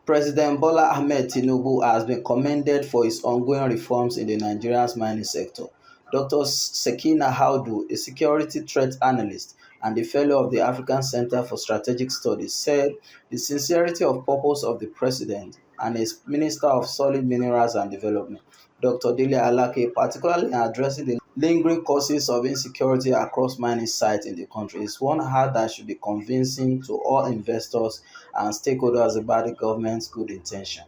President Bola Ahmed Tinubu has been commended for his ongoing reforms in the Nigerian mining sector. Dr. Sekina Audu, a security threat analyst and a fellow of the African Center for Strategic Studies, said the sincerity of purpose of the president and his Minister of Solid Minerals and Development, Dr. Dele Alake, particularly in addressing the lingering causes of insecurity across mining sites in the country, is one hard that should be convincing to all investors and stakeholders about the government's good intention.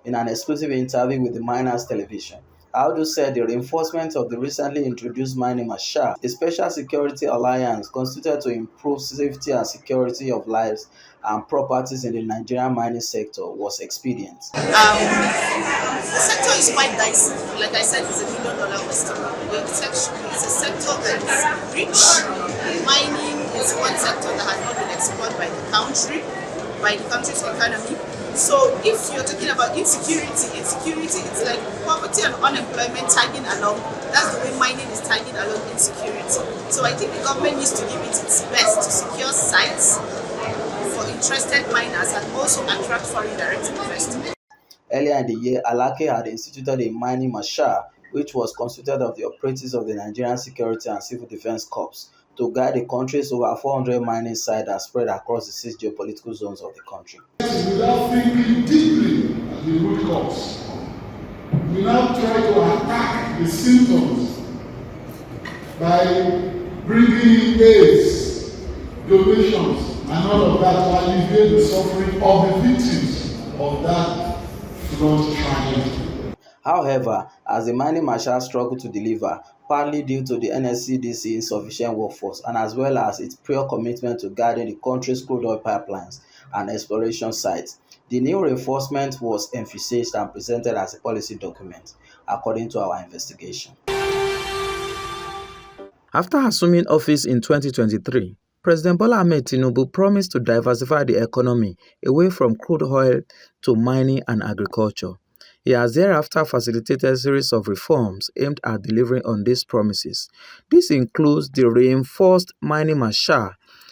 In an exclusive interview with the Miners Television, Audu said the reinforcement of the recently introduced mining marshal, a special security alliance constituted to improve safety and security of lives and properties in the Nigerian mining sector, was expedient. The sector is quite dicey. Like I said, it's $1 million question. It's a sector that's rich. Mining is one sector that has not been explored by the country's economy. So if you're talking about insecurity, it's like poverty and unemployment tagging along. That's the way mining is tagging along insecurity. So I think the government needs to give it its best to secure sites for interested miners and also attract foreign direct investment. Earlier in the year, Alake had instituted a mining marshal, which was constituted of the operatives of the Nigerian Security and Civil Defense Corps, to guide the country's over 400 mining sites that spread across the 6 geopolitical zones of the country. Without thinking deeply at the root cause, we now try to attack the symptoms by bringing in aids, donations, and all of that to alleviate the suffering of the victims of that flood tragedy. However, as the mining marshal struggled to deliver, partly due to the NSCDC insufficient workforce and as well as its prior commitment to guarding the country's crude oil pipelines and exploration sites, the new reinforcement was emphasized and presented as a policy document, according to our investigation. After assuming office in 2023, President Bola Ahmed Tinubu promised to diversify the economy away from crude oil to mining and agriculture. He has thereafter facilitated a series of reforms aimed at delivering on these promises. This includes the reinforced mining marshal,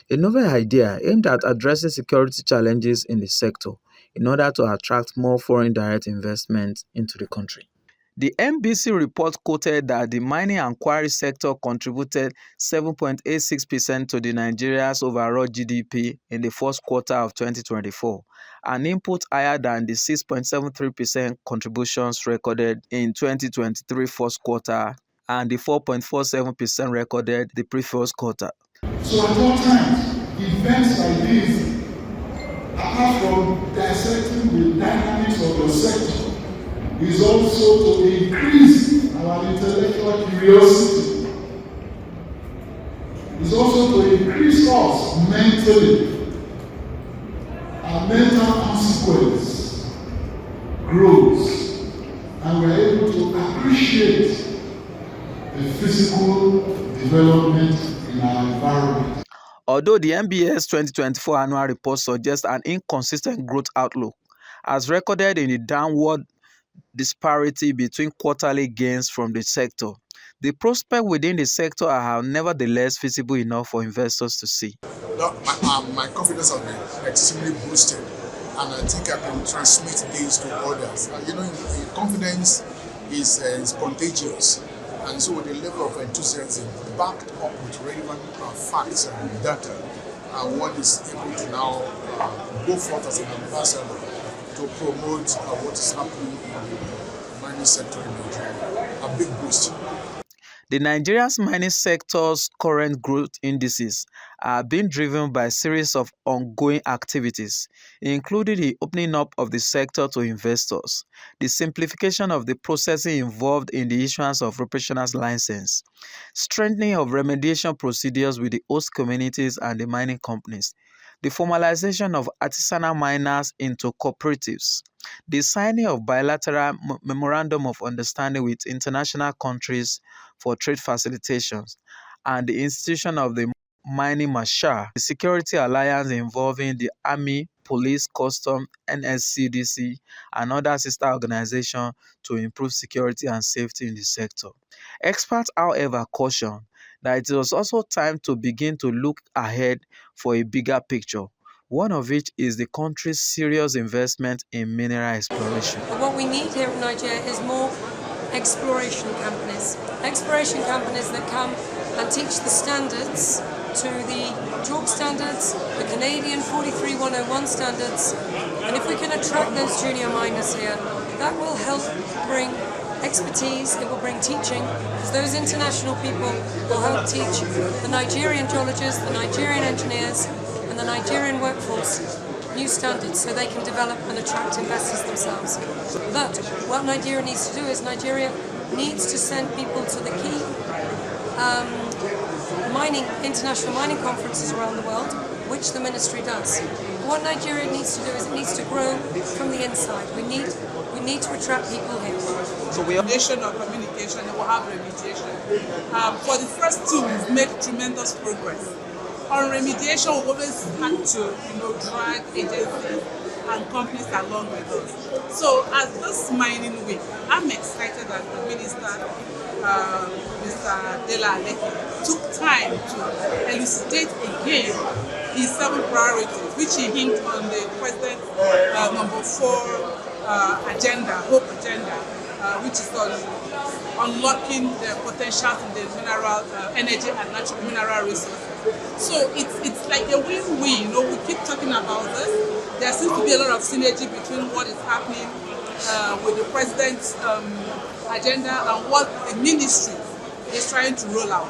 a novel idea aimed at addressing security challenges in the sector in order to attract more foreign direct investment into the country. The NBC report quoted that the mining and quarry sector contributed 7.86% to the Nigeria's overall GDP in the first quarter of 2024, an input higher than the 6.73% contributions recorded in 2023 first quarter and the 4.47% recorded the previous quarter. So at all times, events like this, apart from dissecting the dynamics of the sector, is also to increase our intellectual curiosity. It's also to increase us mentally. Our mental consequence grows, and we're able to appreciate the physical development in our environment. Although the NBS 2024 annual report suggests an inconsistent growth outlook, as recorded in the downward disparity between quarterly gains from the sector, the prospects within the sector are nevertheless visible enough for investors to see. My confidence has been extremely boosted, and I think I can transmit this to others. Confidence is contagious, and so the level of enthusiasm backed up with relevant facts and data, one is able to now go forth as an ambassador to promote what is happening in the mining sector in Nigeria. A big boost. The Nigeria's mining sector's current growth indices are being driven by a series of ongoing activities, including the opening up of the sector to investors, the simplification of the processing involved in the issuance of operational license, strengthening of remediation procedures with the host communities and the mining companies, the formalization of artisanal miners into cooperatives, the signing of bilateral memorandum of understanding with international countries for trade facilitations, and the institution of the mining marshal, the security alliance involving the Army, Police, Custom, NSCDC, and other sister organizations to improve security and safety in the sector. Experts, however, caution that it was also time to begin to look ahead for a bigger picture, one of which is the country's serious investment in mineral exploration. What we need here in Nigeria is more exploration companies that come and teach the standards to the JORC standards, the Canadian 43101 standards, and if we can attract those junior miners here, that will help bring expertise, it will bring teaching, because those international people will help teach the Nigerian geologists, the Nigerian engineers, and the Nigerian workforce new standards so they can develop and attract investors themselves. But what Nigeria needs to do is Nigeria needs to send people to the key international mining conferences around the world, which the ministry does. What Nigeria needs to do is it needs to grow from the inside. We need to attract people here. So we have nation or communication, and we'll have remediation. For the first two, we've made tremendous progress. On remediation, we've always had to, drag agencies and companies along with us. So as this mining week, I'm excited that the minister, Mr. Dela Aleki, took time to elucidate again his 7 priorities, which he hinted on the President's number 4 agenda, Hope Agenda, which is on unlocking the potential in the mineral, energy and natural mineral resources. So it's like a win-win. We keep talking about this. There seems to be a lot of synergy between what is happening with the President's agenda and what the ministry is trying to roll out.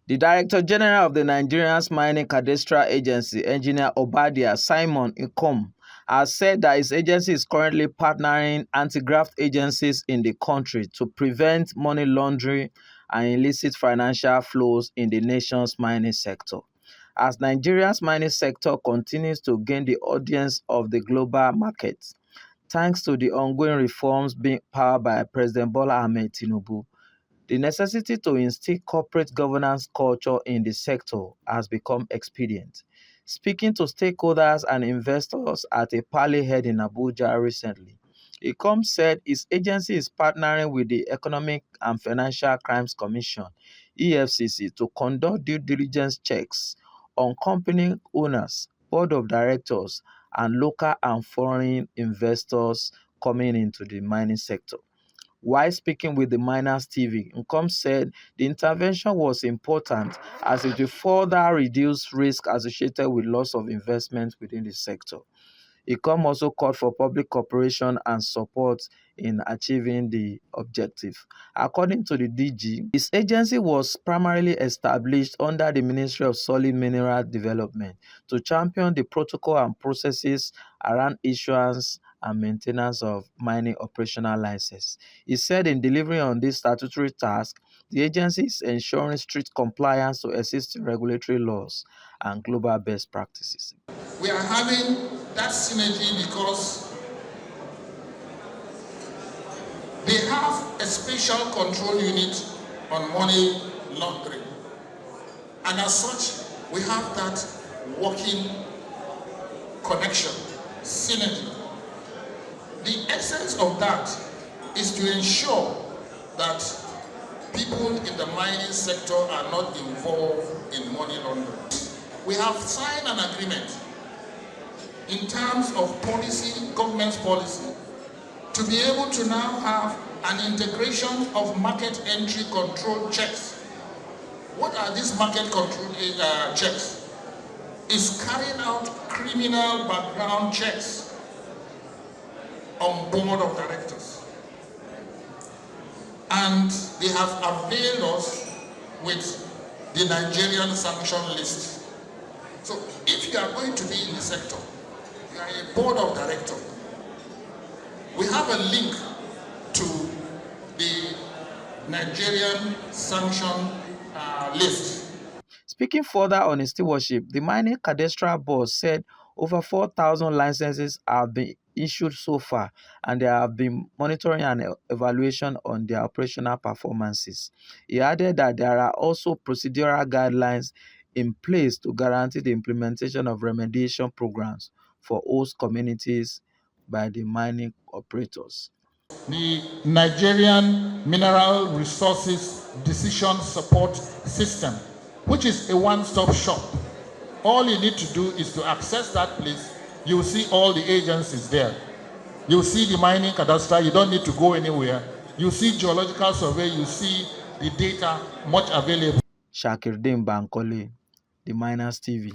The Director General of the Nigerian Mining Cadastral Agency, Engineer Obadiah Simon Ikom, has said that his agency is currently partnering anti-graft agencies in the country to prevent money laundering and illicit financial flows in the nation's mining sector. As Nigeria's mining sector continues to gain the audience of the global market, thanks to the ongoing reforms being powered by President Bola Ahmed Tinubu, the necessity to instill corporate governance culture in the sector has become expedient. Speaking to stakeholders and investors at a parley held in Abuja recently, Ikom said his agency is partnering with the Economic and Financial Crimes Commission (EFCC) to conduct due diligence checks on company owners, board of directors, and local and foreign investors coming into the mining sector. While speaking with the Miners TV, Nkom said the intervention was important as it will further reduce risk associated with loss of investment within the sector. Ikom also called for public cooperation and support in achieving the objective. According to the DG, his agency was primarily established under the Ministry of Solid Mineral Development to champion the protocol and processes around issuance and maintenance of mining operational licenses. He said in delivering on this statutory task, the agency is ensuring strict compliance to existing regulatory laws and global best practices. We are having that synergy because they have a special control unit on money laundering. And as such, we have that working connection, synergy. The essence of that is to ensure that people in the mining sector are not involved in money laundering. We have signed an agreement in terms of policy, government policy, to be able to now have an integration of market entry control checks. What are these market control checks? It's carrying out criminal background checks on board of directors. And they have availed us with the Nigerian sanction list. So if you are going to be in the sector, you are a board of directors, we have a link to the Nigerian sanction list. Speaking further on his stewardship, the Mining Cadastral Board said over 4,000 licenses have been issued so far, and they have been monitoring and evaluation on their operational performances. He added that there are also procedural guidelines in place to guarantee the implementation of remediation programs for host communities by the mining operators. The Nigerian Mineral Resources Decision Support System which is a one-stop shop. All you need to do is to access that place. You'll see all the agencies there. You'll see the mining cadastre. You don't need to go anywhere. You see geological survey. You see the data much available. Shakirdin Bankole, The Miners TV.